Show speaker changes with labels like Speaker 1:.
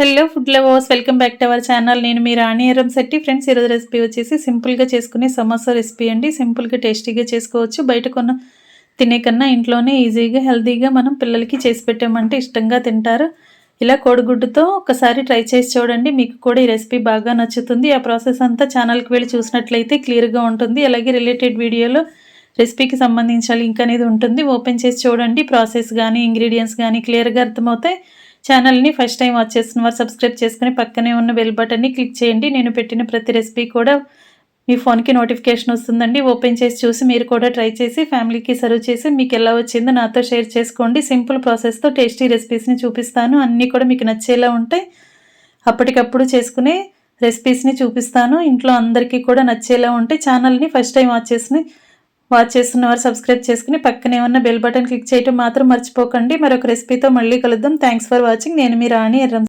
Speaker 1: Hello food lovers, welcome back to our channel. నేను మీ రాణి Erramsetti. Friends, ఈరోజు recipe వచ్చేసి సింపుల్గా చేసుకునే సమోసా రెసిపీ అండి. సింపుల్గా టేస్టీగా చేసుకోవచ్చు. బయట కొన్న తినే కన్నా ఇంట్లోనే ఈజీగా హెల్తీగా మనం పిల్లలకి చేసి పెట్టామంటే ఇష్టంగా తింటారు. ఇలా కోడిగుడ్డుతో ఒకసారి ట్రై చేసి చూడండి, మీకు కూడా ఈ రెసిపీ బాగా నచ్చుతుంది. ఆ ప్రాసెస్ అంతా ఛానల్కి వెళ్ళి చూసినట్లయితే క్లియర్గా ఉంటుంది. అలాగే రిలేటెడ్ వీడియోలో రెసిపీకి సంబంధించిన లింక్ అనేది ఉంటుంది. ఓపెన్ చేసి చూడండి. ప్రాసెస్ కానీ ఇంగ్రీడియంట్స్ కానీ క్లియర్గా అర్థమవుతాయి. ఛానల్ని ఫస్ట్ టైం వాచ్ చేస్తున్న వారు సబ్స్క్రైబ్ చేసుకుని పక్కనే ఉన్న బెల్ బటన్ని క్లిక్ చేయండి. నేను పెట్టిన ప్రతి రెసిపీ కూడా మీ ఫోన్కి నోటిఫికేషన్ వస్తుందండి. ఓపెన్ చేసి చూసి మీరు కూడా ట్రై చేసి ఫ్యామిలీకి సర్వ్ చేసి మీకు ఎలా వచ్చిందో నాతో షేర్ చేసుకోండి. సింపుల్ ప్రాసెస్తో టేస్టీ రెసిపీస్ని చూపిస్తాను. అన్నీ కూడా మీకు నచ్చేలా ఉంటాయి. అప్పటికప్పుడు చేసుకునే రెసిపీస్ని చూపిస్తాను. ఇంట్లో అందరికీ కూడా నచ్చేలా ఉంటాయి. ఛానల్ని ఫస్ట్ టైం వాచ్ చేస్తున్న వారు సబ్స్క్రైబ్ చేసుకుని పక్కనే ఉన్న బెల్ బటన్ క్లిక్ చేయడం మాత్రం మర్చిపోకండి. మరొక రెసిపీతో మళ్ళీ కలుద్దాం. Thanks for watching. నేను మీ రాణి ఎర్రం.